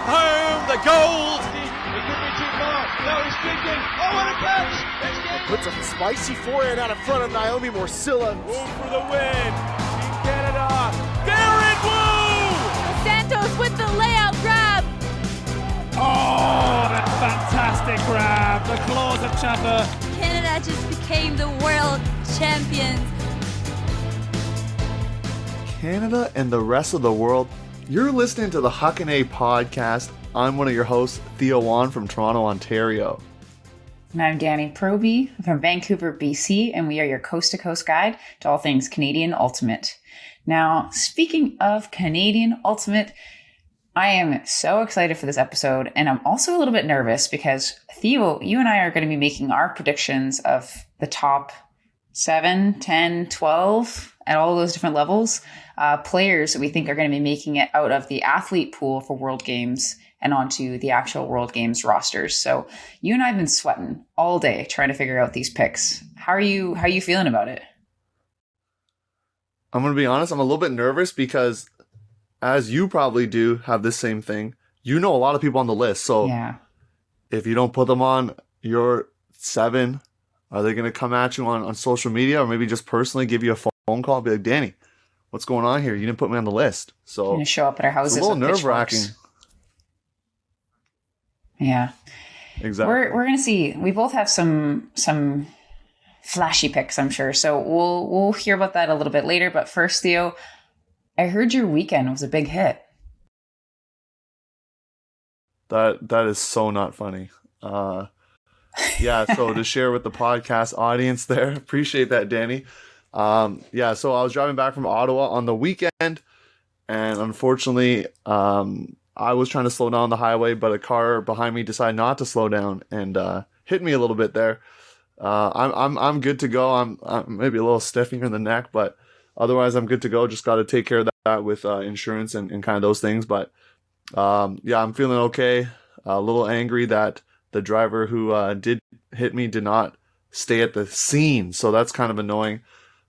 Home the gold. He could be too far. No, he's kicking. Oh, what a catch! Puts a spicy forehand out in front of Naomi Morcilla. Wu for the win. Team Canada. Darren Wu! Santos with the layout grab. Oh, that fantastic grab. The claws of Chapa. Canada just became the world champions. Canada and the rest of the world. You're listening to the Huckin podcast. I'm one of your hosts, Theo Wan from Toronto, Ontario. And I'm Danny Proby from Vancouver, BC, and we are your coast-to-coast guide to all things Canadian Ultimate. Now, speaking of Canadian Ultimate, I am so excited for this episode, and I'm also a little bit nervous because, Theo, you and I are going to be making our predictions of the top 7, 10, 12 at all those different levels, players that we think are going to be making it out of the athlete pool for World Games and onto the actual World Games rosters. So you and I have been sweating all day trying to figure out these picks. How are you feeling about it? I'm going to be honest, I'm a little bit nervous because, as you probably do have this same thing, you know a lot of people on the list. So yeah. If you don't put them on your 7, are they going to come at you on social media or maybe just personally give you a phone call and be like, Danny, what's going on here? You didn't put me on the list. So you're going to show up at our houses. It's a little with nerve-wracking. Yeah. Exactly. We're going to see. We both have some flashy picks, I'm sure. So we'll hear about that a little bit later. But first, Theo, I heard your weekend was a big hit. That is so not funny. Yeah, so to share with the podcast audience there, appreciate that, Danny. Yeah, so I was driving back from Ottawa on the weekend, and unfortunately, I was trying to slow down the highway, but a car behind me decided not to slow down and hit me a little bit there. I'm good to go. I'm maybe a little stiff here in the neck, but otherwise I'm good to go. Just got to take care of that with insurance and kind of those things. But yeah, I'm feeling okay. A little angry that the driver who did hit me did not stay at the scene, so that's kind of annoying.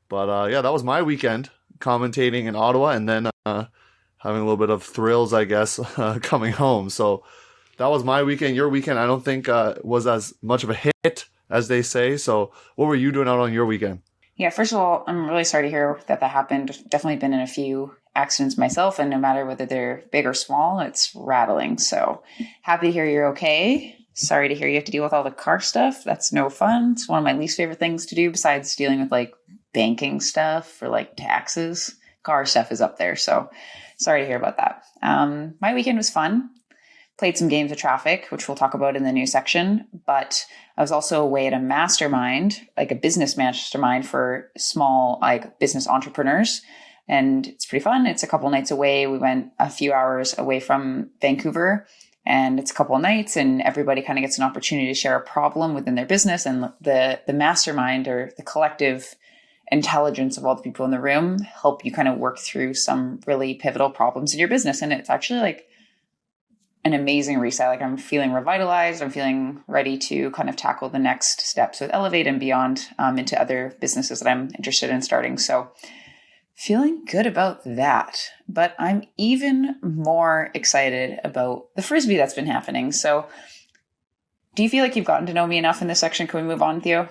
But yeah, that was my weekend, commentating in Ottawa, and then having a little bit of thrills, I guess, coming home. So that was my weekend. Your weekend, I don't think was as much of a hit as they say. So what were you doing out on your weekend? Yeah, first of all, I'm really sorry to hear that happened. Definitely been in a few accidents myself, and no matter whether they're big or small, it's rattling. So happy to hear you're okay. Sorry to hear you have to deal with all the car stuff. That's no fun. It's one of my least favorite things to do besides dealing with like banking stuff or like taxes. Car stuff is up there. So sorry to hear about that. My weekend was fun. Played some games of Traffic, which we'll talk about in the new section. But I was also away at a mastermind, like a business mastermind for small like business entrepreneurs. And it's pretty fun. It's a couple nights away. We went a few hours away from Vancouver, and it's a couple of nights, and everybody kind of gets an opportunity to share a problem within their business. And the mastermind, or the collective intelligence of all the people in the room, help you kind of work through some really pivotal problems in your business. And it's actually like an amazing reset. Like I'm feeling revitalized. I'm feeling ready to kind of tackle the next steps with Elevate and beyond into other businesses that I'm interested in starting. So feeling good about that. But I'm even more excited about the Frisbee that's been happening. So do you feel like you've gotten to know me enough in this section? Can we move on, Theo?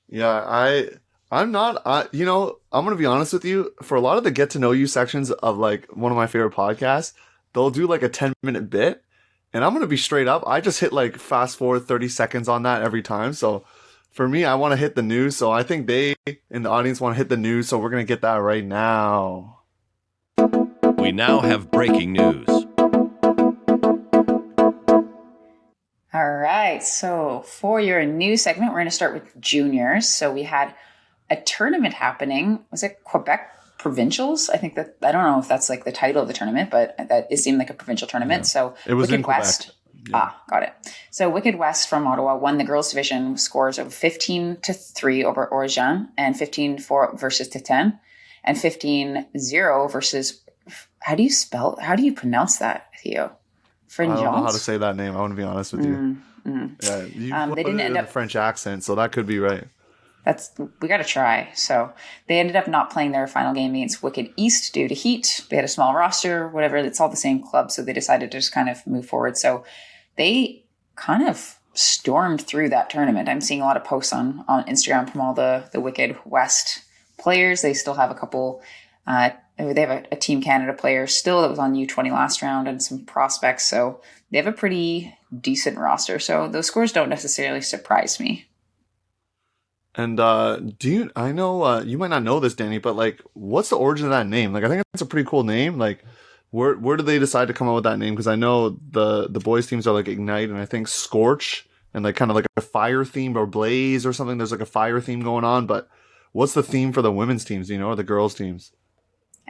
Yeah, I'm not, I'm going to be honest with you. For a lot of the get to know you sections of like one of my favorite podcasts, they'll do like a 10-minute bit. And I'm going to be straight up. I just hit like fast forward 30 seconds on that every time. So for me, I want to hit the news. So I think they in the audience want to hit the news. So we're going to get that right now. We now have breaking news. All right. So for your news segment, we're going to start with juniors. So we had a tournament happening. Was it Quebec Provincials? I think that, I don't know if that's like the title of the tournament, but it seemed like a provincial tournament. Yeah. So it was Wicked in Quebec. West. Yeah. Got it. So Wicked West from Ottawa won the girls division with scores of 15-3 over Orgean, and 15-4 versus Titan, and 15-0 versus, how do you pronounce that, Theo? I don't know how to say that name. I want to be honest with you. Yeah, you they didn't end up a French accent, so that could be right. we got to try. So they ended up not playing their final game against Wicked East due to heat. They had a small roster, whatever. It's all the same club. So they decided to just kind of move forward. So they kind of stormed through that tournament. I'm seeing a lot of posts on Instagram from all the Wicked West players. They still have a couple, they have a Team Canada player still that was on U20 last round and some prospects. So they have a pretty decent roster. So those scores don't necessarily surprise me. And I know you might not know this, Danny, but like, what's the origin of that name? Like, I think it's a pretty cool name. Like, where did they decide to come up with that name? Because I know the boys teams are like Ignite and I think Scorch and like kind of like a fire theme or Blaze or something. There's like a fire theme going on, but what's the theme for the women's teams, or the girls teams?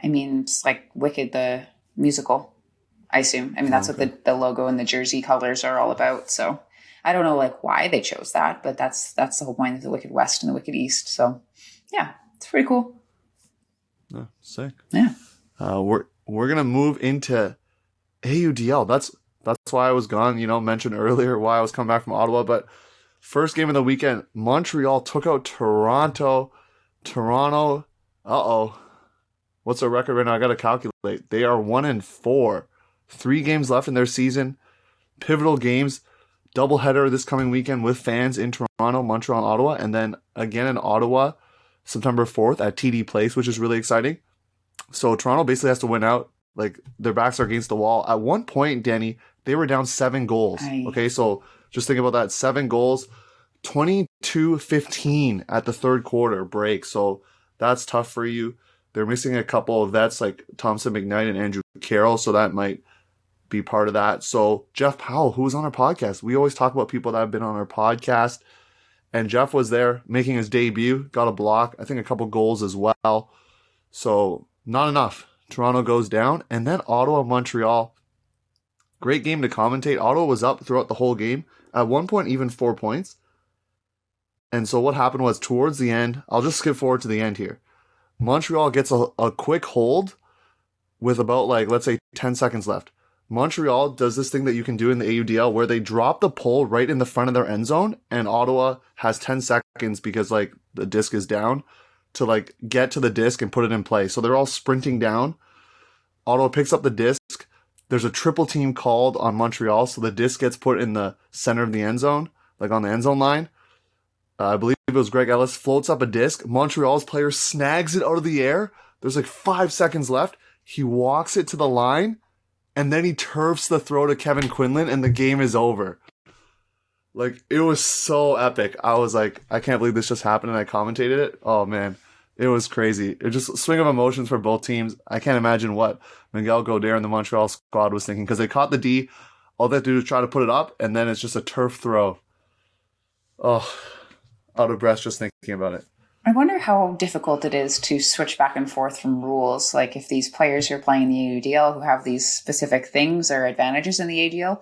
I mean, it's like Wicked, the musical, I assume. I mean, that's what the logo and the jersey colors are all about. So I don't know like why they chose that, but that's the whole point of the Wicked West and the Wicked East. So yeah, it's pretty cool. Oh, sick. Yeah. We're gonna move into AUDL. That's why I was gone. Mentioned earlier why I was coming back from Ottawa. But first game of the weekend, Montreal took out Toronto. What's their record right now? I gotta calculate. They are 1-4. 3 games left in their season. Pivotal games. Doubleheader this coming weekend with fans in Toronto, Montreal, and Ottawa, and then again in Ottawa, September 4th at TD Place, which is really exciting. So Toronto basically has to win out. Like, their backs are against the wall. At one point, Danny, they were down 7 goals. Okay, so just think about that. 7 goals, 22-15 at the third quarter break. So that's tough for you. They're missing a couple of vets like Thompson McKnight and Andrew Carroll, so that might be part of that. So Jeff Powell, who was on our podcast, we always talk about people that have been on our podcast, and Jeff was there making his debut, got a block, I think a couple goals as well. So not enough. Toronto goes down, and then Ottawa, Montreal. Great game to commentate. Ottawa was up throughout the whole game. At one point, even 4 points. And so what happened was towards the end, I'll just skip forward to the end here. Montreal gets a quick hold with about let's say 10 seconds left. Montreal does this thing that you can do in the AUDL where they drop the pole right in the front of their end zone, and Ottawa has 10 seconds because the disc is down to get to the disc and put it in play. So they're all sprinting down. Ottawa picks up the disc. There's a triple team called on Montreal, so the disc gets put in the center of the end zone, on the end zone line. I believe it was Greg Ellis floats up a disc. Montreal's player snags it out of the air. There's 5 seconds left. He walks it to the line, and then he turfs the throw to Kevin Quinlan, and the game is over. It was so epic. I was I can't believe this just happened, and I commentated it. Oh, man. It was crazy. It just a swing of emotions for both teams. I can't imagine what Miguel Gaudert and the Montreal squad was thinking, because they caught the D. All they have to do is try to put it up, and then it's just a turf throw. Oh, out of breath just thinking about it. I wonder how difficult it is to switch back and forth from rules. If these players who are playing in the AUDL who have these specific things or advantages in the AUDL,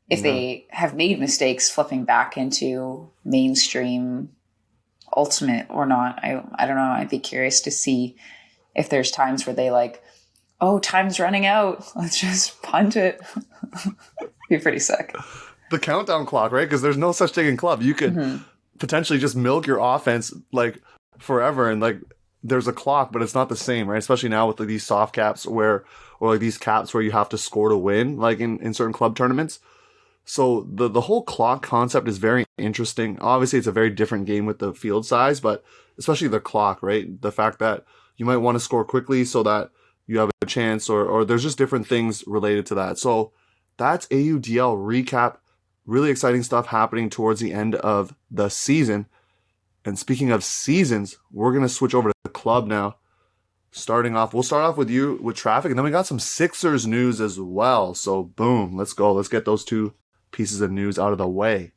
if they have made mistakes flipping back into mainstream ultimate or not. I don't know. I'd be curious to see if there's times where they time's running out. Let's just punt it. Be pretty sick. The countdown clock, right? Because there's no such thing in club. You could potentially just milk your offense forever, and there's a clock, but it's not the same, right? Especially now with these soft caps or these caps where you have to score to win, in certain club tournaments. So the whole clock concept is very interesting. Obviously, it's a very different game with the field size, but especially the clock, right? The fact that you might want to score quickly so that you have a chance, or there's just different things related to that. So that's AUDL recap. Really exciting stuff happening towards the end of the season. And speaking of seasons, we're going to switch over to the club now. We'll start off with you with traffic, and then we got some Sixers news as well. So boom, let's go. Let's get those 2 pieces of news out of the way.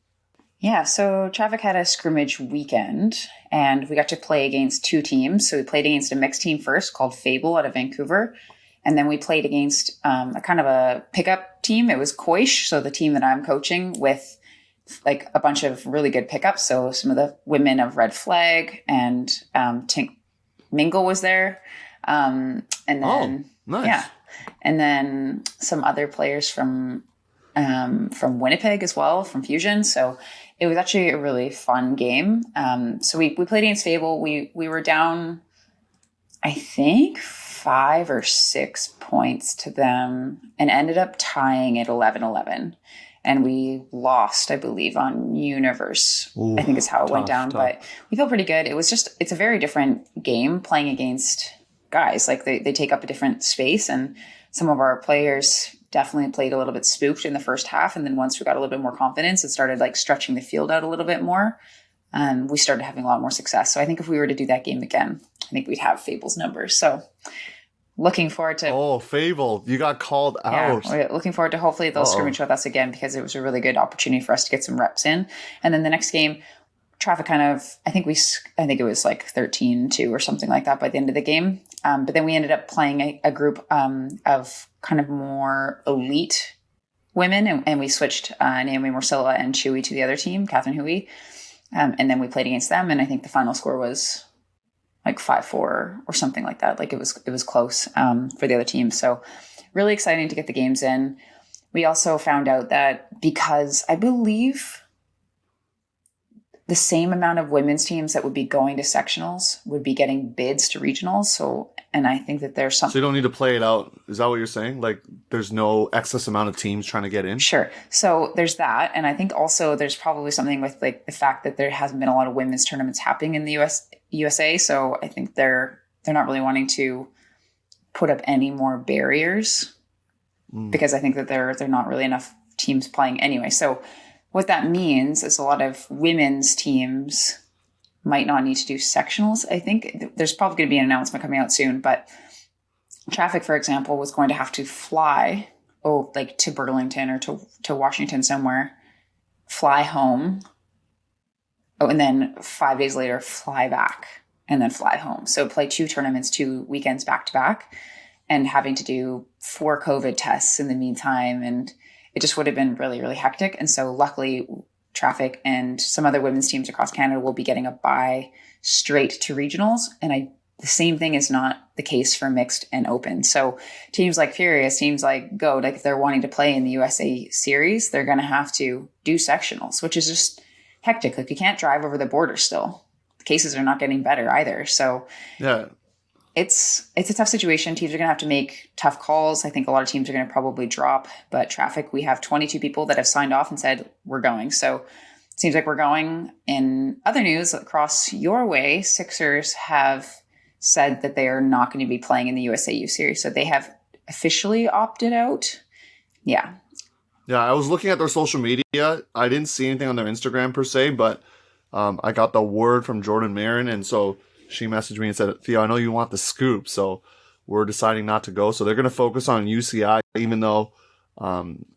Yeah, so Traffic had a scrimmage weekend, and we got to play against 2 teams. So we played against a mixed team first called Fable out of Vancouver, and then we played against a kind of a pickup team. It was Koish, so the team that I'm coaching, with a bunch of really good pickups. So some of the women of Red Flag and Tink Mingle was there. And then, nice. Yeah. And then some other players from Winnipeg as well, from Fusion. So it was actually a really fun game. So we played against Fable. We were down, I think, 5 or 6 points to them and ended up tying at 11-11. And we lost, I believe, on Universe. Ooh, I think is how it went down. tough. But we feel pretty good. It's a very different game playing against guys. Like they take up a different space. And some of our players definitely played a little bit spooked in the first half. And then once we got a little bit more confidence and started like stretching the field out a little bit more, we started having a lot more success. So I think if we were to do that game again, I think we'd have Fable's numbers. So looking forward to... Oh, Fable. You got called out. Yeah, we're looking forward to hopefully they'll scrimmage with us again because it was a really good opportunity for us to get some reps in. And then the next game, Traffic kind of... I think it was like 13-2 or something like that by the end of the game. But then we ended up playing a group of kind of more elite women. And we switched Naomi Morcilla and Chewy to the other team, Catherine Hui. And then we played against them. And I think the final score was like 5-4 or something like that. Like it was close for the other team. So really exciting to get the games in. We also found out that because I believe the same amount of women's teams that would be going to sectionals would be getting bids to regionals. So, and I think that there's something. So you don't need to play it out. Is that what you're saying? Like there's no excess amount of teams trying to get in? Sure. So there's that. And I think also there's probably something with like the fact that there hasn't been a lot of women's tournaments happening in the USA. So I think they're not really wanting to put up any more barriers because I think that there are not really enough teams playing anyway. So what that means is a lot of women's teams might not need to do sectionals. I think there's probably going to be an announcement coming out soon, but Traffic, for example, was going to have to fly, like to Burlington or to Washington somewhere, fly home, and then 5 days later fly back and then fly home. So play 2 tournaments, 2 weekends back to back, and having to do 4 COVID tests in the meantime. And it just would have been really, really hectic. And so luckily Traffic and some other women's teams across Canada will be getting a bye straight to regionals. And the same thing is not the case for mixed and open. So teams like Furious, teams like Goat, like if they're wanting to play in the USA series, they're going to have to do sectionals, which is just hectic. Like you can't drive over the border still. The cases are not getting better either. So yeah, it's a tough situation. Teams are going to have to make tough calls. I think a lot of teams are going to probably drop, but Traffic, we have 22 people that have signed off and said we're going. So it seems like we're going. In other news across your way, Sixers have said that they are not going to be playing in the USAU series. So they have officially opted out. Yeah. Yeah, I was looking at their social media. I didn't see anything on their Instagram per se, but I got the word from Jordan Marin, and so she messaged me and said, Theo, I know you want the scoop, so we're deciding not to go. So they're going to focus on UCI, even though,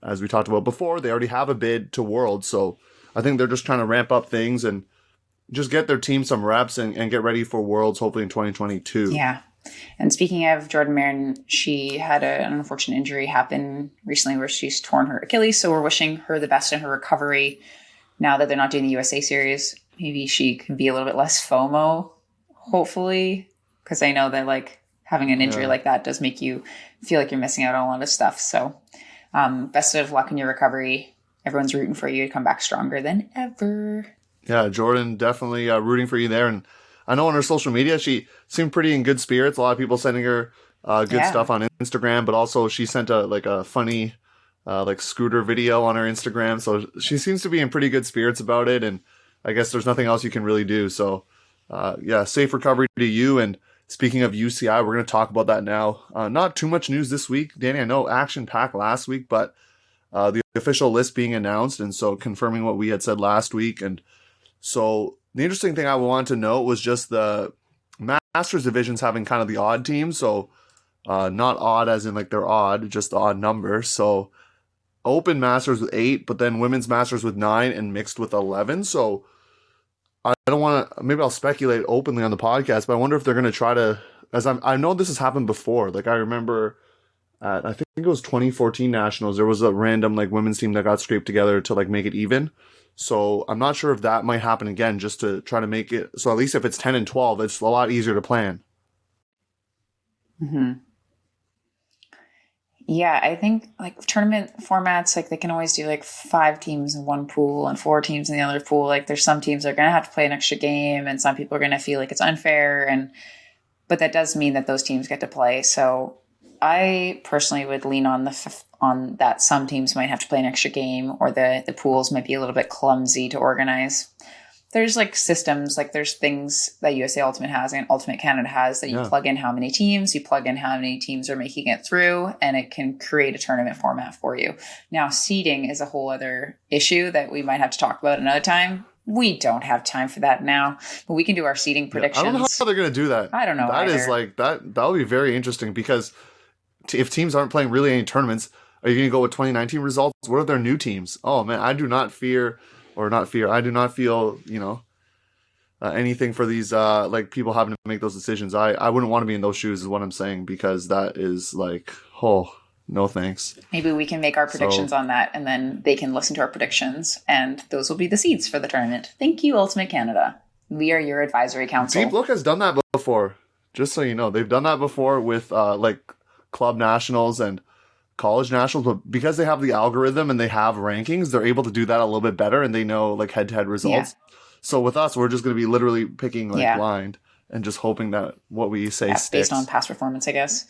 as we talked about before, they already have a bid to Worlds. So I think they're just trying to ramp up things and just get their team some reps and get ready for Worlds, hopefully in 2022. Yeah. And speaking of Jordan Marin, she had an unfortunate injury happen recently where she's torn her Achilles. So we're wishing her the best in her recovery. Now that they're not doing the USA series, maybe she can be a little bit less FOMO, hopefully, because I know that like having an injury like that does make you feel like you're missing out on a lot of stuff. So best of luck in your recovery. Everyone's rooting for you to come back stronger than ever. Yeah, Jordan, definitely rooting for you there. And I know on her social media, she seemed pretty in good spirits. A lot of people sending her good stuff on Instagram, but also she sent a funny scooter video on her Instagram. So she seems to be in pretty good spirits about it. And I guess there's nothing else you can really do. So safe recovery to you. And speaking of UCI, we're going to talk about that now. Not too much news this week. Danny, I know action-packed last week, but the official list being announced. And so confirming what we had said last week. And so the interesting thing I wanted to note was just the Masters divisions having kind of the odd teams. So not odd as in like they're odd, just the odd number. So Open Masters with 8, but then Women's Masters with 9 and mixed with 11. So I don't want to, maybe I'll speculate openly on the podcast, but I wonder if they're going to try to, I know this has happened before. Like I remember at, I think it was 2014 Nationals, there was a random like women's team that got scraped together to like make it even. So I'm not sure if that might happen again, just to try to make it, so at least if it's 10 and 12, it's a lot easier to plan. Mm-hmm. Yeah, I think like tournament formats, like they can always do like 5 teams in one pool and 4 teams in the other pool. Like there's some teams that are going to have to play an extra game, and some people are going to feel like it's unfair. But that does mean that those teams get to play. So I personally would lean on on that some teams might have to play an extra game, or the pools might be a little bit clumsy to organize. There's like systems, like there's things that USA Ultimate has and Ultimate Canada has that you plug in how many teams, you plug in how many teams are making it through, and it can create a tournament format for you. Now, seeding is a whole other issue that we might have to talk about another time. We don't have time for that now, but we can do our seeding predictions. I don't know how they're going to do that. I don't know. That either. is like that'll be very interesting, because if teams aren't playing really any tournaments, are you going to go with 2019 results? What are their new teams? Oh man, I do not feel, anything for these like people having to make those decisions. I wouldn't want to be in those shoes, is what I'm saying, because that is like, oh, no thanks. Maybe we can make our predictions on that, and then they can listen to our predictions, and those will be the seeds for the tournament. Thank you, Ultimate Canada. We are your advisory council. Deep Look has done that before, just so you know. They've done that before with like club nationals and college nationals, but because they have the algorithm and they have rankings, they're able to do that a little bit better, and they know like head-to-head results. Yeah. So with us, we're just going to be literally picking like blind and just hoping that what we say sticks. Based on past performance, I guess.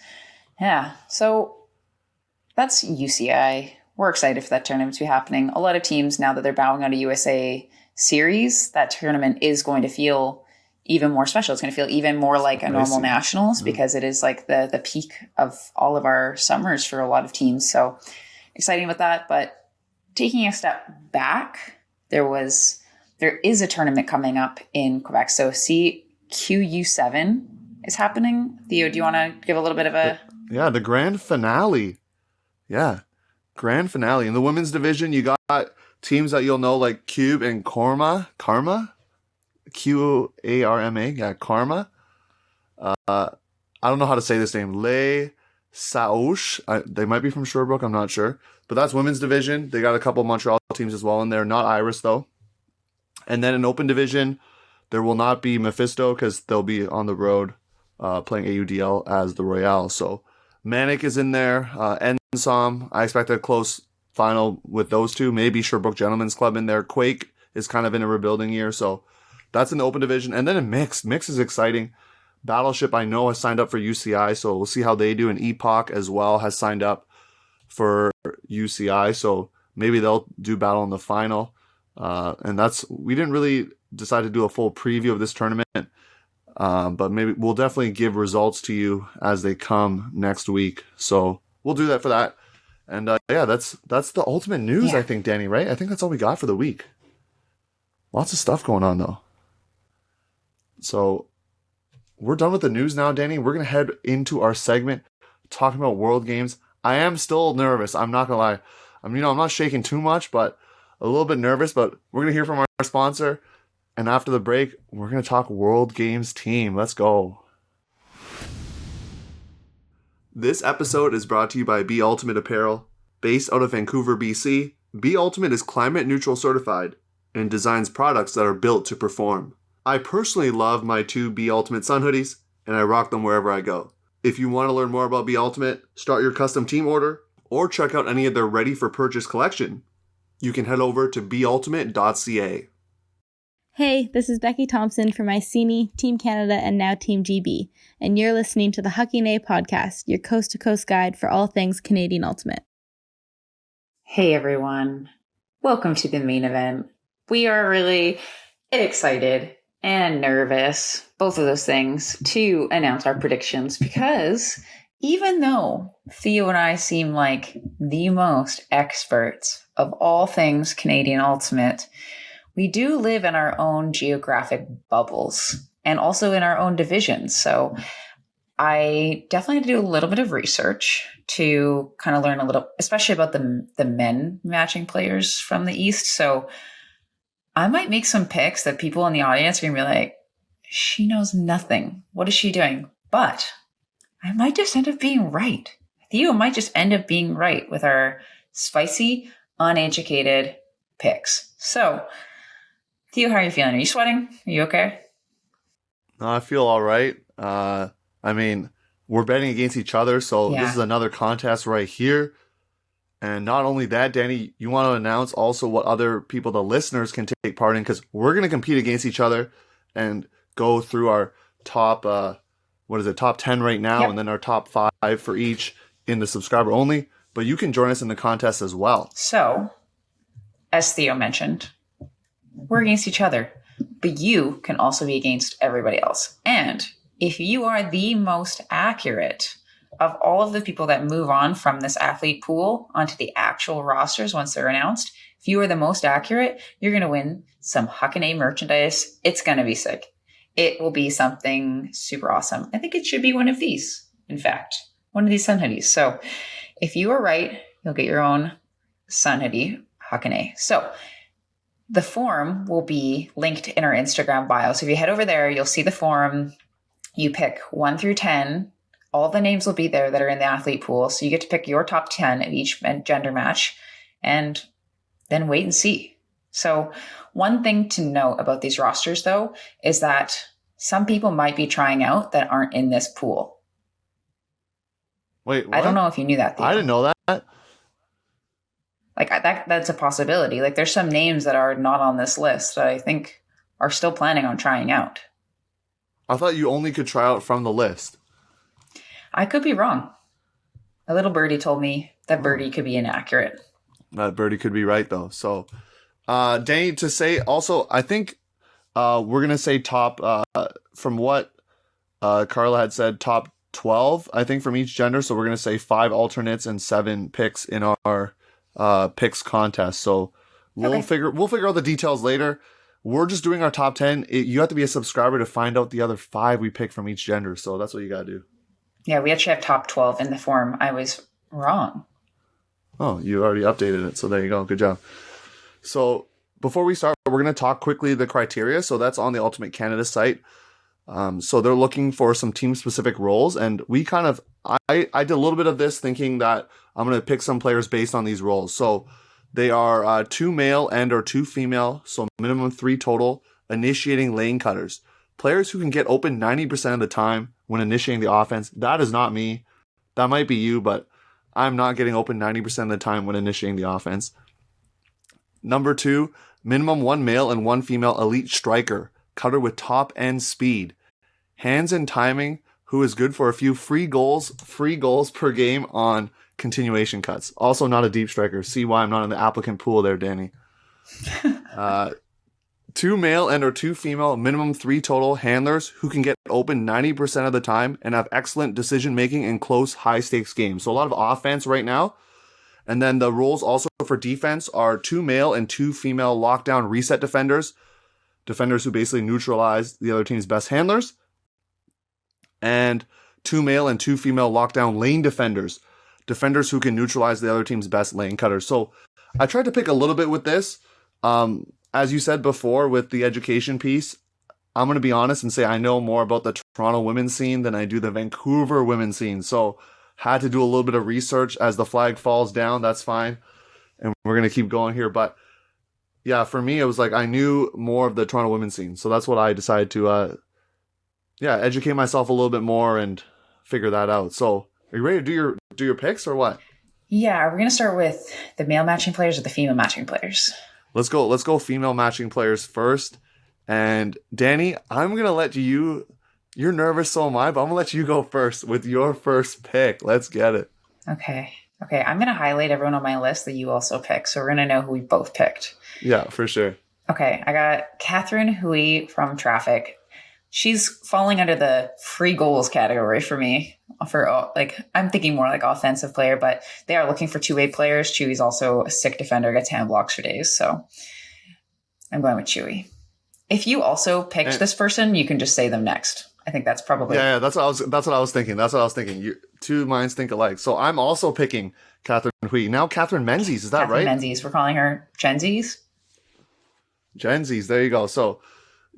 Yeah. So that's UCI. We're excited for that tournament to be happening. A lot of teams, now that they're bowing out a USA series, that tournament is going to feel even more special. It's going to feel even more like a normal nationals, because it is like the peak of all of our summers for a lot of teams. So exciting about that. But taking a step back, there is a tournament coming up in Quebec. So CQU7 is happening. Theo, do you want to give a little bit of a... Yeah, the grand finale. Yeah, grand finale. In the women's division, you got teams that you'll know like Cube and Karma? Q-A-R-M-A. Yeah, Karma. I don't know how to say this name. Le Saoche. They might be from Sherbrooke, I'm not sure. But that's women's division. They got a couple of Montreal teams as well in there. Not Iris, though. And then in open division, there will not be Mephisto, because they'll be on the road playing AUDL as the Royale. So Manic is in there. Ensom, I expect a close final with those two. Maybe Sherbrooke Gentlemen's Club in there. Quake is kind of in a rebuilding year. So that's in the open division. And then in mixed. Mixed is exciting. Battleship, I know, has signed up for UCI. So we'll see how they do. And Epoch as well has signed up for UCI. So maybe they'll do battle in the final. And we didn't really decide to do a full preview of this tournament, but maybe we'll definitely give results to you as they come next week. So we'll do that for that. And that's the ultimate news, I think, Danny, right? I think that's all we got for the week. Lots of stuff going on, though. So we're done with the news now, Danny. We're going to head into our segment talking about World Games. I am still nervous. I'm not going to lie. I'm not shaking too much, but a little bit nervous, but we're going to hear from our sponsor. And after the break, we're going to talk World Games team. Let's go. This episode is brought to you by Be Ultimate Apparel. Based out of Vancouver, BC, Be Ultimate is climate neutral certified and designs products that are built to perform. I personally love my 2 Be Ultimate Sun hoodies, and I rock them wherever I go. If you want to learn more about Be Ultimate, start your custom team order, or check out any of their ready-for-purchase collection, you can head over to beultimate.ca. Hey, this is Becky Thompson from Iceni, Team Canada, and now Team GB, and you're listening to the Huckin podcast, your coast-to-coast guide for all things Canadian Ultimate. Hey everyone, welcome to the main event. We are really excited and nervous, both of those things, to announce our predictions, because even though Theo and I seem like the most experts of all things Canadian Ultimate, we do live in our own geographic bubbles and also in our own divisions. So I definitely had to do a little bit of research to kind of learn a little, especially about the men matching players from the East. So I might make some picks that people in the audience are going to be like, she knows nothing. What is she doing? But I might just end up being right. Theo might just end up being right with our spicy, uneducated picks. So, Theo, how are you feeling? Are you sweating? Are you okay? I feel all right. I mean, we're betting against each other. So Yeah. this is another contest right here. And not only that, Danny, you want to announce also what other people, the listeners, can take part in, because we're going to compete against each other and go through our top, top 10 right now, Yep. and then our top 5 for each in the subscriber only. But you can join us in the contest as well. So, as Theo mentioned, we're against each other, but you can also be against everybody else. And if you are the most accurate of all of the people that move on from this athlete pool onto the actual rosters once they're announced, if you are the most accurate, you're going to win some Huckin merchandise. It's going to be sick. It will be something super awesome. I think it should be one of these, in fact, one of these sun hoodies. So if you are right, you'll get your own sun hoodie, Huckin. So the form will be linked in our Instagram bio. So if you head over there, you'll see the form. You pick 1 through 10. All the names will be there that are in the athlete pool. So you get to pick your top 10 of each gender match and then wait and see. So one thing to note about these rosters, though, is that some people might be trying out that aren't in this pool. Wait, what? I don't know if you knew that, Theo. I didn't know that. Like that's a possibility. Like there's some names that are not on this list that I think are still planning on trying out. I thought you only could try out from the list. I could be wrong. A little birdie told me that birdie could be inaccurate. That birdie could be right, though. So, Danny, to say also, I think we're going to say top, from what Carla had said, top 12, I think, from each gender. So we're going to say 5 alternates and 7 picks in our picks contest. So we'll figure out the details later. We're just doing our top 10. You have to be a subscriber to find out the other 5 we pick from each gender. So that's what you got to do. Yeah, we actually have top 12 in the form. I was wrong. Oh, you already updated it. So there you go. Good job. So before we start, we're going to talk quickly the criteria. So that's on the Ultimate Canada site. So they're looking for some team-specific roles. And we kind of, I did a little bit of this thinking that I'm going to pick some players based on these roles. So they are 2 male and or 2 female. So minimum 3 total, initiating lane cutters. Players who can get open 90% of the time when initiating the offense. That is not me. That might be you, but I'm not getting open 90% of the time when initiating the offense. Number 2, minimum 1 male and 1 female elite striker, cutter with top end speed, hands and timing, who is good for a few free goals per game on continuation cuts. Also not a deep striker. See why I'm not in the applicant pool there, Danny. 2 male and or 2 female, minimum 3 total handlers who can get open 90% of the time and have excellent decision making in close, high stakes games. So a lot of offense right now. And then the roles also for defense are 2 male and 2 female lockdown reset defenders who basically neutralize the other team's best handlers, and 2 male and 2 female lockdown lane defenders who can neutralize the other team's best lane cutters. So I tried to pick a little bit with this. As you said before, with the education piece, I'm going to be honest and say I know more about the Toronto women's scene than I do the Vancouver women's scene. So had to do a little bit of research as the flag falls down. That's fine. And we're going to keep going here. But yeah, for me, it was like I knew more of the Toronto women's scene. So that's what I decided to, educate myself a little bit more and figure that out. So are you ready to do your picks or what? Yeah, we're going to start with the male matching players or the female matching players. Let's go female matching players first. And Danny, I'm going to let you're nervous, so am I, but I'm going to let you go first with your first pick. Let's get it. Okay. I'm going to highlight everyone on my list that you also picked. So we're going to know who we both picked. Yeah, for sure. Okay. I got Catherine Hui from Traffic. She's falling under the free goals category for me. I'm thinking more like offensive player, but they are looking for 2-way players. Chewy's also a sick defender, gets hand blocks for days. So I'm going with Chewy. If you also picked this person, you can just say them next. I think that's probably that's what I was thinking. Two minds think alike. So I'm also picking Catherine Hui. Now Catherine Menzies, is that right? Menzies. We're calling her Genzies. Genzies. There you go. So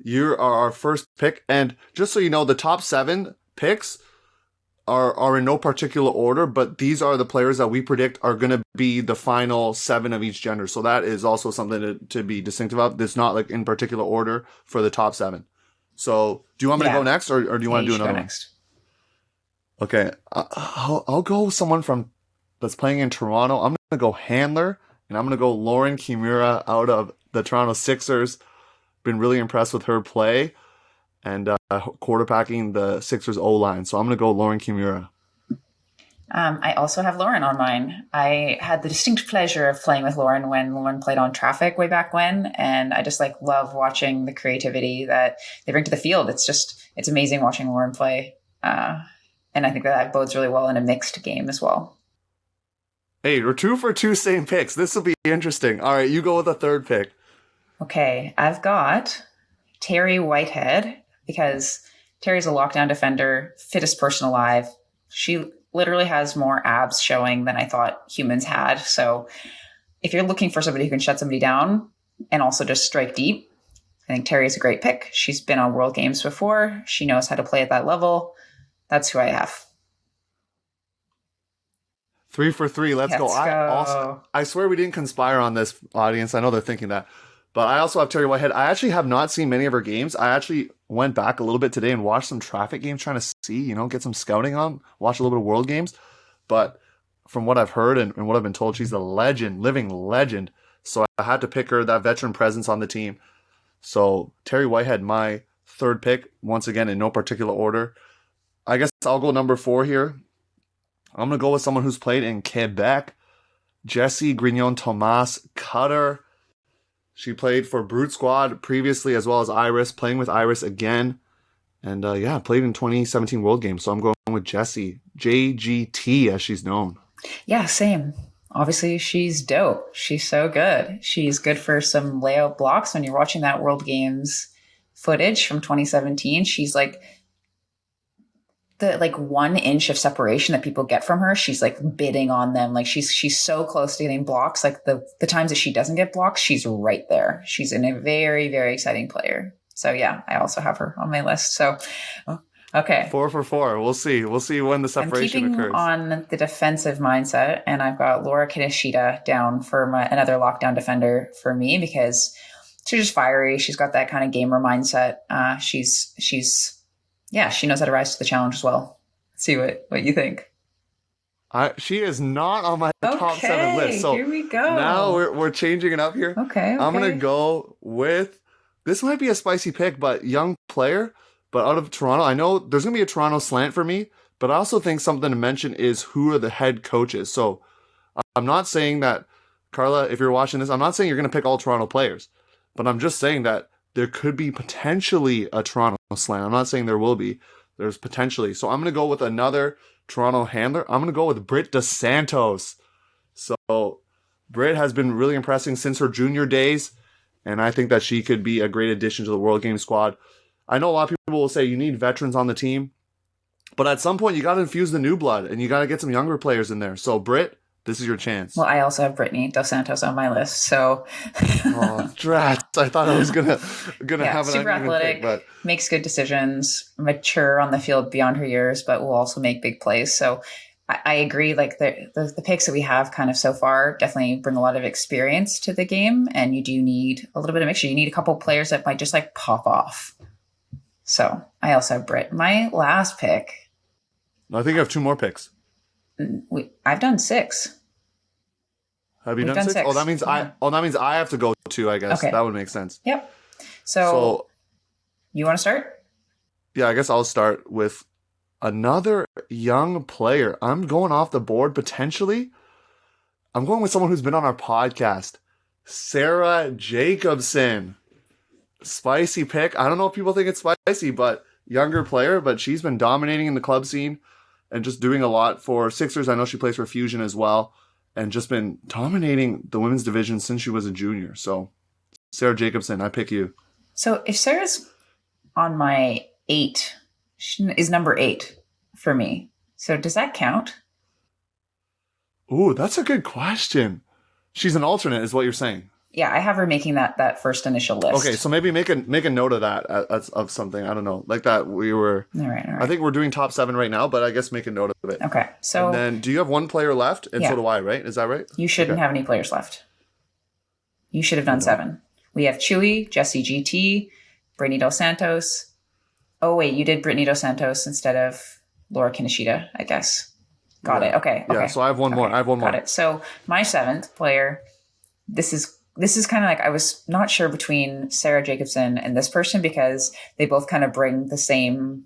you are our first pick, and just so you know, the top 7 picks are in no particular order, but these are the players that we predict are going to be the final 7 of each gender. So that is also something to be distinctive of. It's not like in particular order for the top 7. So do you want me to go next, or do you want to do another one? Next. Okay, I'll go with someone that's playing in Toronto. I'm gonna go Handler, and I'm gonna go Lauren Kimura out of the Toronto Sixers. Been really impressed with her play and quarterbacking the Sixers O-line. So I'm gonna go Lauren Kimura. I also have Lauren on mine. I had the distinct pleasure of playing with Lauren when Lauren played on Traffic way back when, and I just love watching the creativity that they bring to the field. It's amazing watching Lauren play, and I think that bodes really well in a mixed game as well. Hey, we're 2 for 2 same picks. This will be interesting. All right, you go with a third pick. Okay, I've got Terry Whitehead because Terry's a lockdown defender, fittest person alive. She literally has more abs showing than I thought humans had. So if you're looking for somebody who can shut somebody down and also just strike deep, I think Terry's a great pick. She's been on World Games before. She knows how to play at that level. That's who I have. 3 for 3. Let's go. I swear we didn't conspire on this, audience. I know they're thinking that. But I also have Terry Whitehead. I actually have not seen many of her games. I actually went back a little bit today and watched some Traffic games trying to see, get some scouting on, watch a little bit of World Games. But from what I've heard and what I've been told, she's a legend, living legend. So I had to pick her, that veteran presence on the team. So Terry Whitehead, my third pick, once again, in no particular order. I guess I'll go number 4 here. I'm going to go with someone who's played in Quebec, Jessie Grignon-Thomas Cutter. She played for Brute Squad previously as well as Iris, playing with Iris again. And played in 2017 World Games. So I'm going with Jessie, JGT as she's known. Yeah, same. Obviously, she's dope. She's so good. She's good for some layout blocks. When you're watching that World Games footage from 2017, she's the 1 inch of separation that people get from her, she's bidding on them. She's so close to getting blocks. The times that she doesn't get blocks, she's right there. She's a very, very exciting player. So yeah, I also have her on my list. So, okay. 4 for 4. We'll see. We'll see when the separation I'm keeping occurs. on the defensive mindset, and I've got Laura Kinoshita down for another lockdown defender for me because she's just fiery. She's got that kind of gamer mindset. She knows how to rise to the challenge as well. See what you think. She is not on my top 7 list. So here we go. Now we're changing it up here. Okay. I'm going to go with, this might be a spicy pick, but young player, but out of Toronto. I know there's going to be a Toronto slant for me, but I also think something to mention is who are the head coaches. So I'm not saying that, Carla, if you're watching this, I'm not saying you're going to pick all Toronto players, but I'm just saying that there could be potentially a Toronto slant. I'm not saying there will be. There's potentially. So I'm going to go with another Toronto handler. I'm going to go with Britt DeSantos. So Britt has been really impressing since her junior days, and I think that she could be a great addition to the World Game squad. I know a lot of people will say you need veterans on the team, but at some point you got to infuse the new blood, and you got to get some younger players in there. So Britt, this is your chance. Well, I also have Brittany Dos Santos on my list, so. Oh, drat! I thought I was gonna have an super athletic, pick, but makes good decisions, mature on the field beyond her years, but will also make big plays. So I agree. The picks that we have kind of so far definitely bring a lot of experience to the game, and you do need a little bit of mixture. You need a couple players that might just pop off. So I also have Britt. My last pick. I think I have 2 more picks. I've done 6. Have you done 6? Oh, that means I have to go 2, I guess. Okay. That would make sense. Yep. So you want to start? Yeah, I guess I'll start with another young player. I'm going off the board potentially. I'm going with someone who's been on our podcast, Sarah Jacobson. Spicy pick. I don't know if people think it's spicy, but younger player, but she's been dominating in the club scene and just doing a lot for Sixers. I know she plays for Fusion as well, and just been dominating the women's division since she was a junior. So, Sarah Jacobson, I pick you. So, if Sarah's on my 8, she is number 8 for me. So, does that count? Ooh, that's a good question. She's an alternate, is what you're saying. Yeah, I have her making that first initial list. Okay, so maybe make a note of that of something. I don't know, like that we were. All right. I think we're doing top 7 right now, but I guess make a note of it. Okay, so and then do you have 1 player left? And so do I, right? Is that right? You shouldn't have any players left. You should have done 7. We have Chewy, Jessie GT, Brittany Dos Santos. Oh wait, you did Brittany Dos Santos instead of Laura Kinoshita, I guess. Got it. Okay. Yeah, Okay. so I have one more. Got it. So my 7th player, this is kind of like, I was not sure between Sarah Jacobson and this person because they both kind of bring the same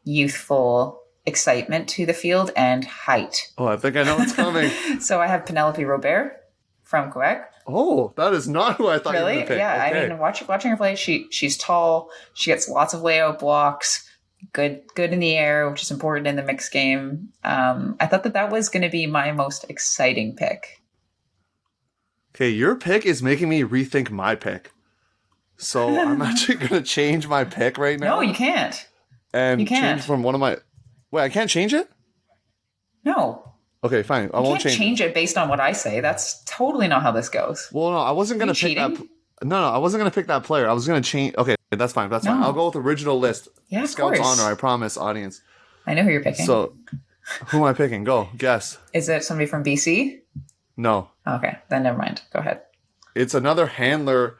youthful excitement to the field and height. Oh, I think I know what's coming. So I have Penelope Robert from Quebec. Oh, that is not who I thought you were Really? going to pick. Yeah. Okay. I mean, watching her play, she's tall. She gets lots of layout blocks. Good in the air, which is important in the mixed game. I thought that was going to be my most exciting pick. Okay, your pick is making me rethink my pick. So I'm actually going to change my pick right now. No, you can't. And you can't. change from one of my... Wait, I can't change it? No. Okay, fine. I You won't can't change it based on what I say. That's totally not how this goes. Well, no, I wasn't going to pick that... No, I wasn't going to pick that player. I was going to change... Okay, that's fine. That's fine. I'll go with original list. Yeah, of Scout's course. honor, I promise, audience. I know who you're picking. So, who am I picking? Go, guess. Is it somebody from BC? No. Okay, then never mind. Go ahead. It's another handler.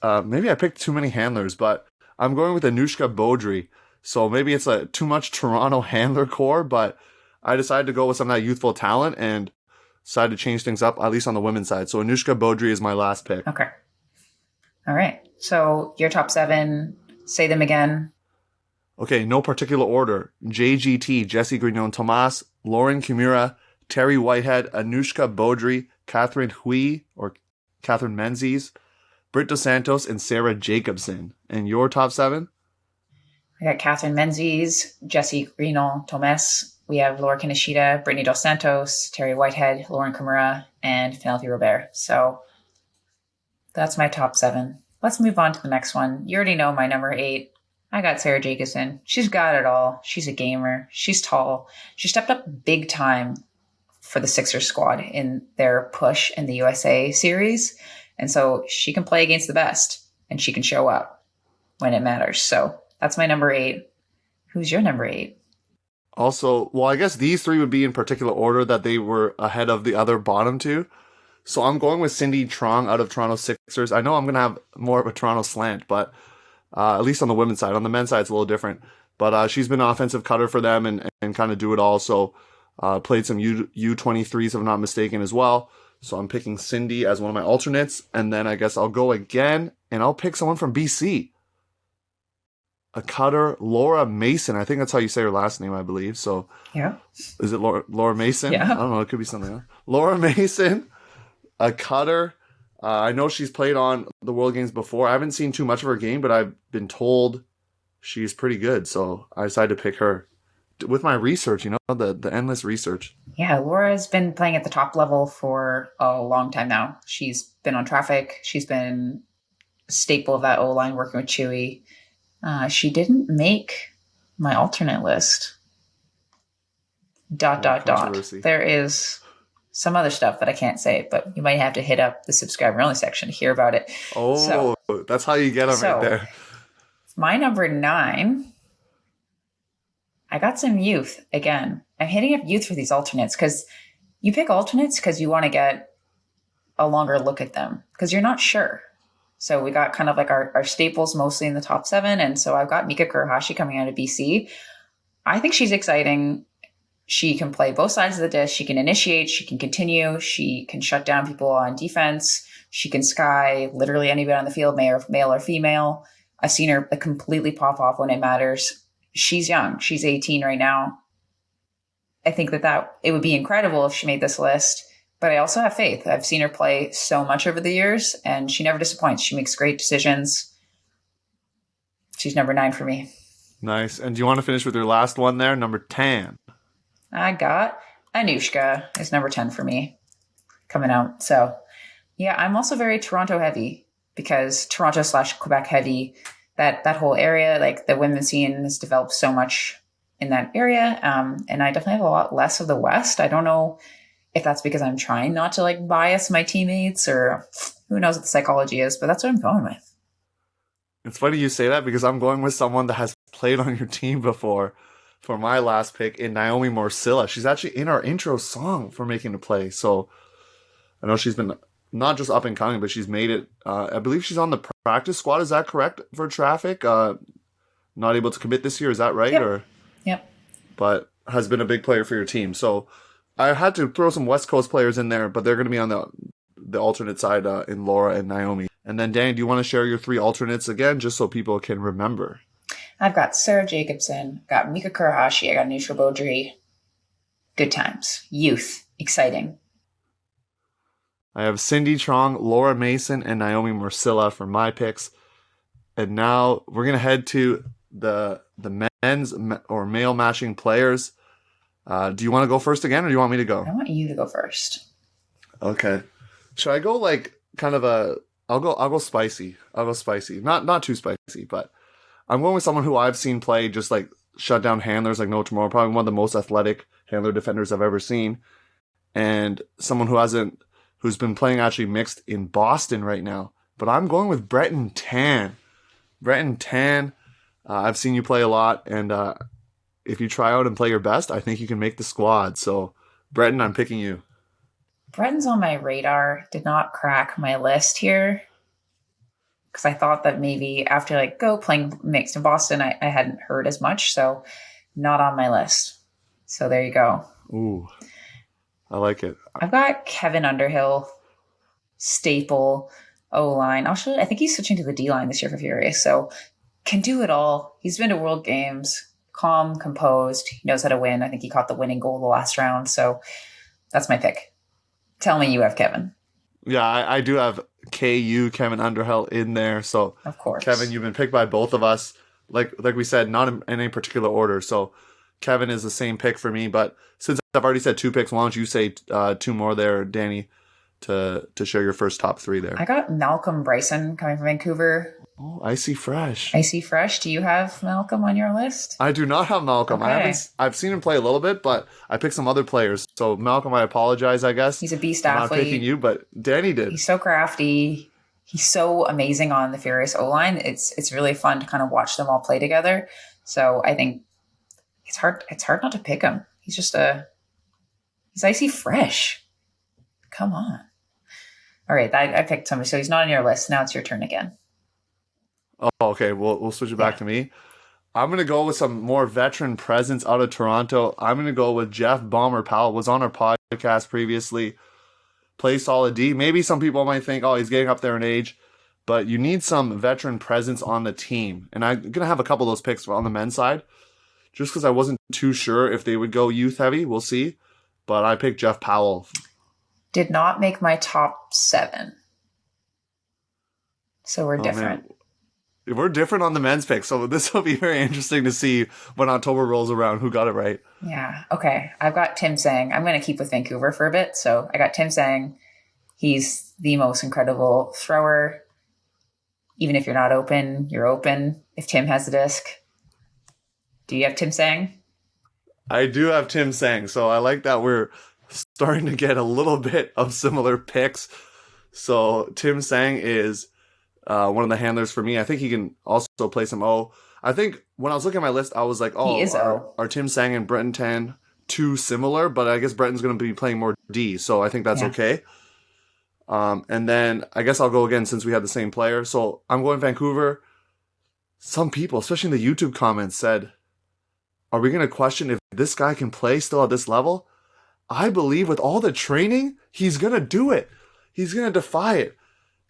Maybe I picked too many handlers, but I'm going with Anushka Beaudry. So maybe it's a too much Toronto handler core, but I decided to go with some of that youthful talent and decided to change things up, at least on the women's side. So Anushka Beaudry is my last pick. Okay. All right. So your top 7, say them again. Okay, no particular order. JGT, Jessie Grignon-Tomas, Lauren Kimura, Terry Whitehead, Anushka Beaudry, Catherine Hui, or Catherine Menzies, Britt Dos Santos, and Sarah Jacobson. And your top 7? I got Catherine Menzies, Jessie Grignon-Tomas. We have Laura Kinoshita, Brittany Dos Santos, Terry Whitehead, Lauren Kimura, and Penelope Robert. So that's my top 7. Let's move on to the next one. You already know my number 8. I got Sarah Jacobson. She's got it all. She's a gamer. She's tall. She stepped up big time for the Sixers squad in their push in the USA series. And so she can play against the best and she can show up when it matters. So that's my number 8. Who's your number 8? Also, well, I guess these 3 would be in particular order that they were ahead of the other bottom 2. So I'm going with Cindy Trong out of Toronto Sixers. I know I'm going to have more of a Toronto slant, but at least on the women's side. On the men's side, it's a little different. But she's been an offensive cutter for them and kind of do it all. So played some U23s, if I'm not mistaken, as well. So I'm picking Cindy as one of my alternates. And then I guess I'll go again, and I'll pick someone from BC. A cutter, Laura Mason. I think that's how you say her last name, I believe. So yeah. Is it Laura Mason? Yeah. I don't know. It could be something else. Laura Mason, a cutter. I know she's played on the World Games before. I haven't seen too much of her game, but I've been told she's pretty good. So I decided to pick her with my research, the endless research. Yeah, Laura's been playing at the top level for a long time now. She's been on Traffic. She's been a staple of that O-line working with Chewy. She didn't make my alternate list. ... There is some other stuff that I can't say, but you might have to hit up the subscriber only section to hear about it. Oh, that's how you get them right there. My number 9, I got some youth again. I'm hitting up youth for these alternates because you pick alternates because you want to get a longer look at them because you're not sure. So we got kind of like our staples mostly in the top 7. And so I've got Mika Kurahashi coming out of BC. I think she's exciting. She can play both sides of the dish. She can initiate. She can continue. She can shut down people on defense. She can sky literally anybody on the field, male or female. I've seen her completely pop off when it matters. She's young. She's 18 right now. I think that it would be incredible if she made this list. But I also have faith. I've seen her play so much over the years, and she never disappoints. She makes great decisions. She's number 9 for me. Nice. And do you want to finish with your last one there, number 10? I got Anushka is number 10 for me coming out. So, yeah, I'm also very Toronto heavy because Toronto/Quebec heavy, that whole area, like the women's scene has developed so much in that area. And I definitely have a lot less of the West. I don't know if that's because I'm trying not to like bias my teammates or who knows what the psychology is, but that's what I'm going with. It's funny you say that because I'm going with someone that has played on your team before for my last pick in Naomi Morsilla. She's actually in our intro song for Making the Play. So I know she's been not just up and coming, but she's made it. I believe she's on the practice squad. Is that correct for Traffic? Not able to commit this year. Is that right? Yep. Yep. but has been a big player for your team. So I had to throw some West Coast players in there, but they're going to be on the alternate side in Laura and Naomi. And then, Dan, do you want to share your 3 alternates again, just so people can remember? I've got Sarah Jacobson, got Mika Kurahashi, I got Nusha Beaudry. Good times. Youth. Exciting. I have Cindy Trong, Laura Mason, and Naomi Morcilla for my picks. And now we're going to head to the men's or male matching players. Do you want to go first again, or do you want me to go? I want you to go first. Okay. Should I go like kind of I'll go spicy. I'll go spicy. Not too spicy, but I'm going with someone who I've seen play just like shut down handlers like no tomorrow. Probably one of the most athletic handler defenders I've ever seen. And someone who's been playing actually mixed in Boston right now. But I'm going with Breton Tan. Breton Tan, I've seen you play a lot, and if you try out and play your best, I think you can make the squad. So, Breton, I'm picking you. Breton's on my radar. Did not crack my list here because I thought that maybe after playing mixed in Boston, I hadn't heard as much. So, not on my list. So there you go. Ooh, I like it. I've got Kevin Underhill, staple, O-line. I think he's switching to the D-line this year for Furious, so can do it all. He's been to World Games, calm, composed. He knows how to win. I think he caught the winning goal the last round, so that's my pick. Tell me you have Kevin. Yeah, I do have KU, Kevin Underhill, in there. So, of course, Kevin, you've been picked by both of us. Like we said, not in any particular order. So, Kevin is the same pick for me. But since I've already said 2 picks, why don't you say 2 more there, Danny, to share your first top 3 there? I got Malcolm Bryson coming from Vancouver. Oh, Icy Fresh. Icy Fresh. Do you have Malcolm on your list? I do not have Malcolm. Okay. I've seen him play a little bit, but I picked some other players. So Malcolm, I apologize, I guess. He's a beast I'm athlete. not picking you, but Danny did. He's so crafty. He's so amazing on the Furious O-line. It's really fun to kind of watch them all play together. So I think it's hard not to pick him. He's just he's Icy Fresh. Come on. All right, I picked somebody, so he's not on your list. Now it's your turn again. Oh, okay. We'll switch it back to me. I'm going to go with some more veteran presence out of Toronto. I'm going to go with Jeff Bomber Powell. Was on our podcast previously. Play solid D. Maybe some people might think, oh, he's getting up there in age. But you need some veteran presence on the team. And I'm going to have a couple of those picks on the men's side. Just because I wasn't too sure if they would go youth heavy. We'll see. But I picked Jeff Powell. Did not make my top 7. So we're different. Man. We're different on the men's pick, so this will be very interesting to see when October rolls around who got it right. Yeah, okay. I've got Tim Sang. I'm going to keep with Vancouver for a bit. So I got Tim Sang. He's the most incredible thrower. Even if you're not open, you're open. If Tim has the disc. Do you have Tim Sang? I do have Tim Sang, so I like that we're starting to get a little bit of similar picks. So Tim Sang is one of the handlers for me. I think he can also play some O. I think when I was looking at my list, I was like, oh, are Tim Sang and Breton Tan too similar? But I guess Breton's going to be playing more D, so I think that's okay. And then I guess I'll go again since we had the same player. So I'm going Vancouver. Some people, especially in the YouTube comments, said, are we going to question if this guy can play still at this level? I believe with all the training, he's going to do it. He's going to defy it.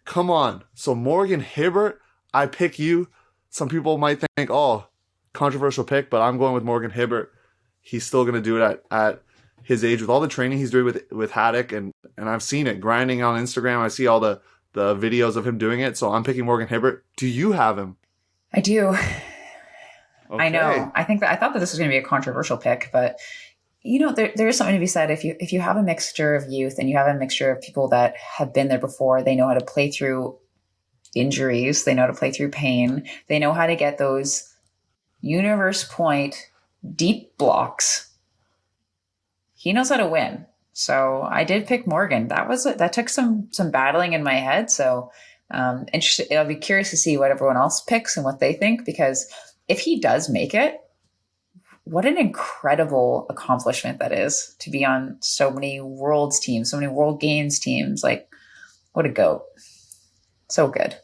Come on. So Morgan Hibbert, I pick you. Some people might think, oh, controversial pick, but I'm going with Morgan Hibbert. He's still going to do it at his age with all the training he's doing with Haddock, and I've seen it grinding on Instagram. I see all the videos of him doing it, so I'm picking Morgan Hibbert. Do you have him? I do. Okay. I know. I thought that this was going to be a controversial pick, but there is something to be said. If you have a mixture of youth and you have a mixture of people that have been there before, they know how to play through injuries, they know how to play through pain, they know how to get those universe point deep blocks. He knows how to win. So I did pick Morgan. That took some battling in my head. So interested. I'll be curious to see what everyone else picks and what they think, because if he does make it, what an incredible accomplishment that is to be on so many worlds teams, so many world games teams. Like, what a goat. So good.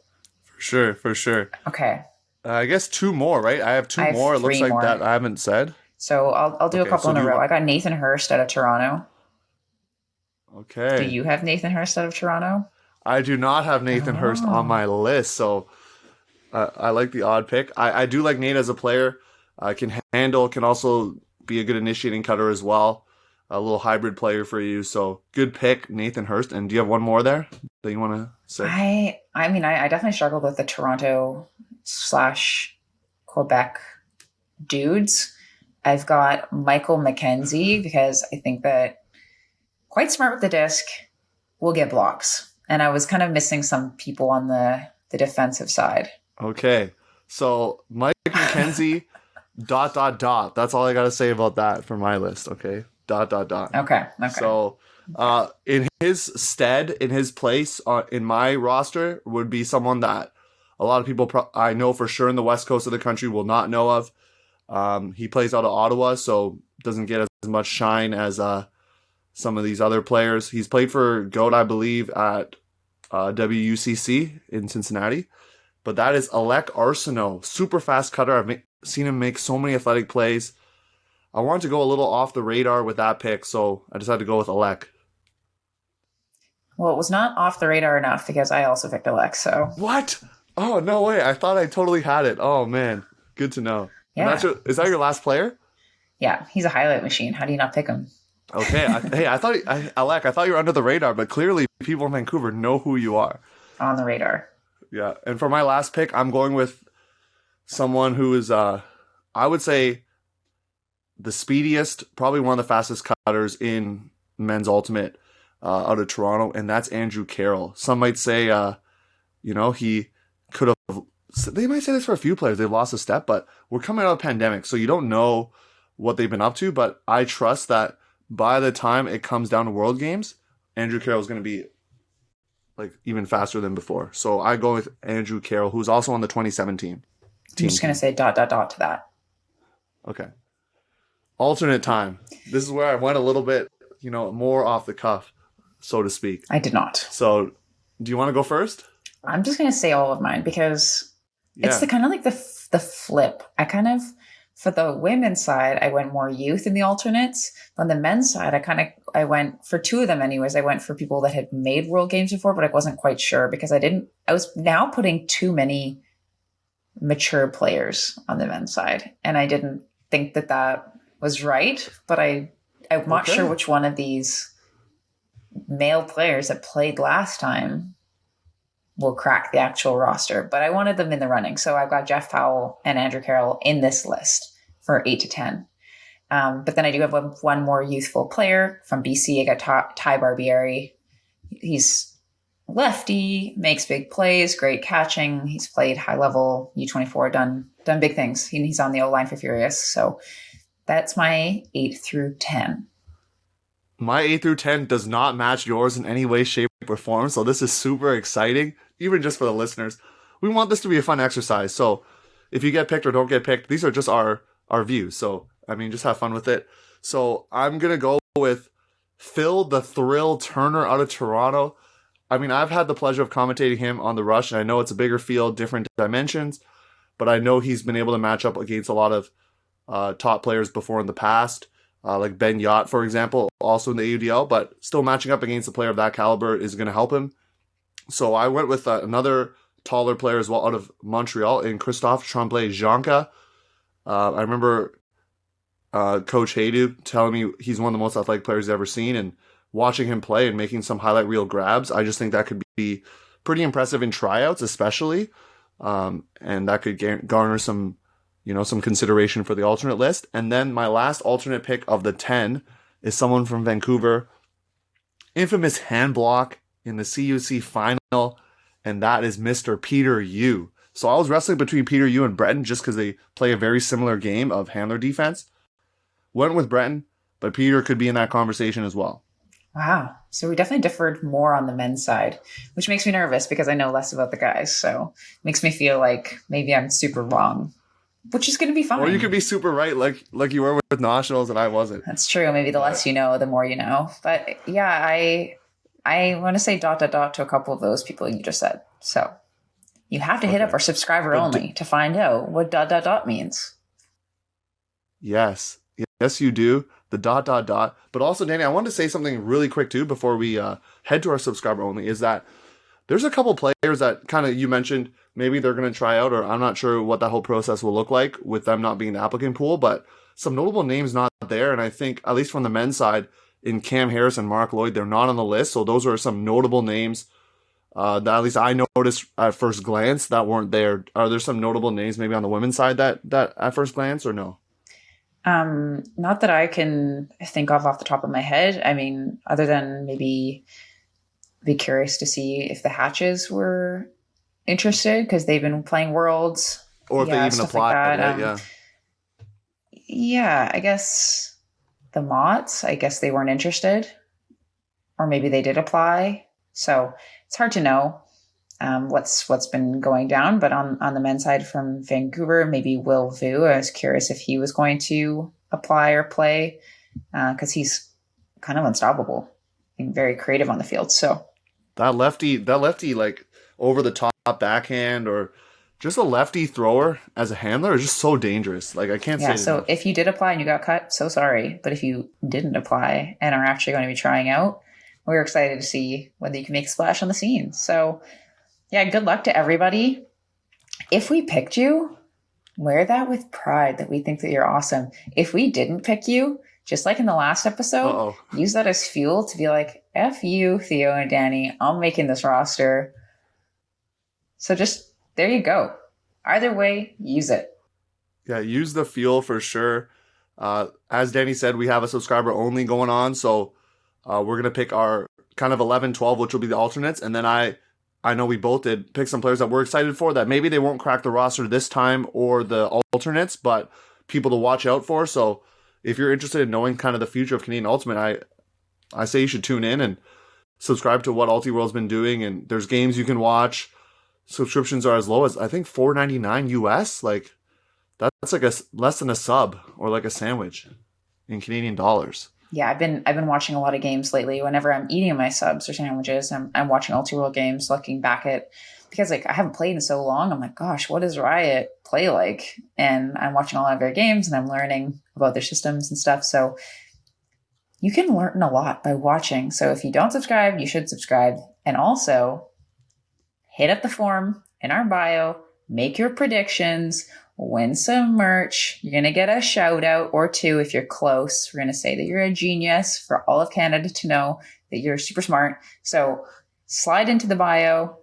For sure. Okay. I guess 2 more, right? I have 2 more. It looks like more. that I haven't said. So I'll do a Okay, couple so in a do you row. want- I got Nathan Hurst out of Toronto. Okay. Do you have Nathan Hurst out of Toronto? I do not have Nathan Hurst on my list, so I like the odd pick. I do like Nate as a player. Can handle, can also be a good initiating cutter as well. A little hybrid player for you. So good pick, Nathan Hurst. And do you have one more there that you want to say? I mean, I definitely struggled with the Toronto / Quebec dudes. I've got Michael McKenzie because I think that quite smart with the disc, will get blocks. And I was kind of missing some people on the defensive side. Okay. So Mike McKenzie, ... That's all I got to say about that for my list. Okay. ... Okay. So in his stead, in his place in my roster would be someone that a lot of people I know for sure in the west coast of the country will not know of. He plays out of Ottawa, so doesn't get as much shine as some of these other players. He's played for GOAT, I believe, at WUCC in Cincinnati. But that is Alec Arsenault, super fast cutter. I've seen him make so many athletic plays. I wanted to go a little off the radar with that pick, so I decided to go with Alec. Well, it was not off the radar enough because I also picked Alec, so. What? Oh, no way. I thought I totally had it. Oh, man. Good to know. Yeah. Is that your last player? Yeah, he's a highlight machine. How do you not pick him? Okay. Alec, I thought you were under the radar, but clearly people in Vancouver know who you are. On the radar. Yeah. And for my last pick, I'm going with someone who is, I would say, the speediest, probably one of the fastest cutters in men's ultimate out of Toronto, and that's Andrew Carroll. Some might say, he could have, they might say this for a few players, they've lost a step, but we're coming out of a pandemic, so you don't know what they've been up to, but I trust that by the time it comes down to World Games, Andrew Carroll is going to be like even faster than before. So I go with Andrew Carroll, who's also on the 2017 team. I'm just going to say ... to that. Okay. Alternate time. This is where I went a little bit, more off the cuff, so to speak. I did not. So, do you want to go first? I'm just going to say all of mine because it's the kind of like the flip. I kind of, for the women's side, I went more youth in the alternates. On the men's side, I went for two of them anyways. I went for people that had made World Games before, but I wasn't quite sure because I was now putting too many mature players on the men's side. And I didn't think that was right, but I'm not sure which one of these male players that played last time will crack the actual roster, but I wanted them in the running. So I've got Jeff Powell and Andrew Carroll in this list for 8 to 10. But then I do have one more youthful player from BC. I got Ty Barbieri. He's lefty, makes big plays, great catching. He's played high level U24, done big things. He's on the O-line for Furious. So that's my 8 through 10. My 8 through 10 does not match yours in any way, shape, or form. So this is super exciting, even just for the listeners. We want this to be a fun exercise. So if you get picked or don't get picked, these are just our views. So, just have fun with it. So I'm going to go with Phil the Thrill Turner out of Toronto. I've had the pleasure of commentating him on the Rush, and I know it's a bigger field, different dimensions, but I know he's been able to match up against a lot of top players before in the past, like Ben Yacht, for example, also in the AUDL, but still matching up against a player of that caliber is going to help him. So I went with another taller player as well out of Montreal in Christophe Tremblay-Jonca. I remember Coach Haydu telling me he's one of the most athletic players he's ever seen, and watching him play and making some highlight reel grabs, I just think that could be pretty impressive in tryouts, especially, and that could garner some consideration for the alternate list. And then my last alternate pick of the 10 is someone from Vancouver, infamous hand block in the CUC final, and that is Mr. Peter Yu. So I was wrestling between Peter Yu and Breton just because they play a very similar game of handler defense. Went with Breton, but Peter could be in that conversation as well. Wow. So we definitely differed more on the men's side, which makes me nervous because I know less about the guys. So it makes me feel like maybe I'm super wrong, which is going to be fine. Or you could be super right like you were with nationals and I wasn't. That's true. Maybe the less you know, the more you know. But yeah, I want to say ... to a couple of those people you just said. So you have to hit up our subscriber only to find out what ... means. Yes. Yes, you do. The ... But also, Danny, I wanted to say something really quick too before we head to our subscriber only, is that there's a couple players that kind of you mentioned maybe they're going to try out, or I'm not sure what that whole process will look like with them not being the applicant pool, but some notable names not there. And I think, at least from the men's side, in Cam Harris and Mark Lloyd, they're not on the list. So those are some notable names that at least I noticed at first glance that weren't there. Are there some notable names maybe on the women's side that at first glance, or no? Not that I can think of off the top of my head. I mean, other than maybe be curious to see if the Hatches were interested because they've been playing Worlds. Or if they even applied. Like yeah, I guess the Mott's, I guess they weren't interested. Or maybe they did apply. So it's hard to know what's been going down. But on the men's side from Vancouver, maybe Will Vu, I was curious if he was going to apply or play because he's kind of unstoppable and very creative on the field. So that lefty like over the top backhand or just a lefty thrower as a handler is just so dangerous. Like I can't say. Yeah, so if you did apply and you got cut, so sorry. But if you didn't apply and are actually going to be trying out, we're excited to see whether you can make a splash on the scene. So yeah, good luck to everybody. If we picked you, wear that with pride that we think that you're awesome. If we didn't pick you, just like in the last episode, use that as fuel to be like, F you, Theo and Danny, I'm making this roster. So just, there you go. Either way, use it. Yeah, use the fuel for sure. As Danny said, we have a subscriber only going on. So we're going to pick our kind of 11, 12, which will be the alternates. And then I know we both did pick some players that we're excited for that maybe they won't crack the roster this time or the alternates, but people to watch out for. So if you're interested in knowing kind of the future of Canadian Ultimate, I say you should tune in and subscribe to what Ultiworld's been doing. And there's games you can watch. Subscriptions are as low as I think $4.99 US. Like that's like less than a sub or like a sandwich in Canadian dollars. Yeah, I've been watching a lot of games lately. Whenever I'm eating my subs or sandwiches, I'm watching Ultiworld games, looking back at because like I haven't played in so long. I'm like, gosh, what does Riot play like? And I'm watching a lot of their games and I'm learning about their systems and stuff. So you can learn a lot by watching. So if you don't subscribe, you should subscribe. And also hit up the form in our bio, make your predictions, win some merch. You're going to get a shout out or two if you're close. We're going to say that you're a genius for all of Canada to know that you're super smart. So slide into the bio,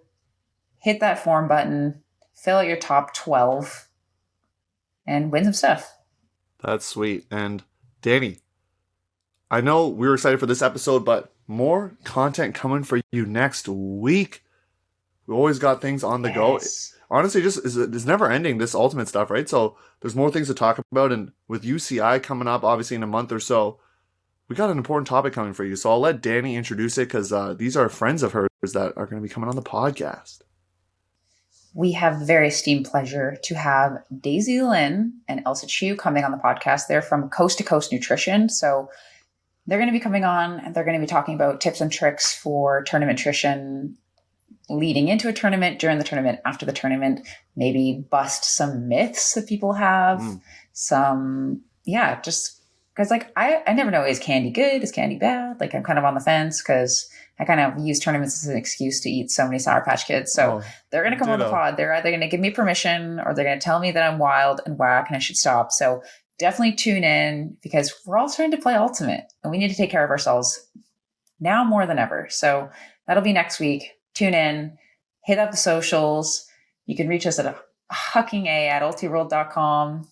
hit that form button, fill out your top 12, and win some stuff. That's sweet. And Danny, I know we were excited for this episode, but more content coming for you next week. We always got things on the go. Honestly, just it's never ending, this Ultimate stuff, right? So there's more things to talk about. And with UCI coming up, obviously, in a month or so, we got an important topic coming for you. So I'll let Danny introduce it because these are friends of hers that are going to be coming on the podcast. We have the very esteemed pleasure to have Daisy Lynn and Elsa Chu coming on the podcast. They're from Coast to Coast Nutrition. So they're going to be coming on and they're going to be talking about tips and tricks for tournament nutrition leading into a tournament, during the tournament, after the tournament, maybe bust some myths that people have. Just because like I never know, is candy good? Is candy bad? Like I'm kind of on the fence because I kind of use tournaments as an excuse to eat so many Sour Patch Kids. So they're going to come on the pod. They're either going to give me permission or they're going to tell me that I'm wild and whack and I should stop. So definitely tune in because we're all starting to play Ultimate and we need to take care of ourselves now more than ever. So that'll be next week. Tune in, hit up the socials. You can reach us at huckinga@ultiworld.com.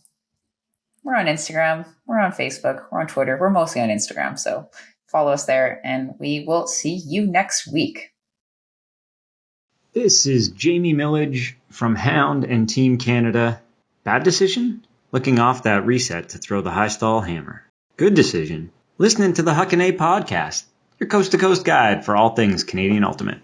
We're on Instagram. We're on Facebook. We're on Twitter. We're mostly on Instagram. So follow us there and we will see you next week. This is Jamie Millage from Hound and Team Canada. Bad decision? Looking off that reset to throw the high stall hammer. Good decision? Listening to the Huckin podcast, your coast-to-coast guide for all things Canadian Ultimate.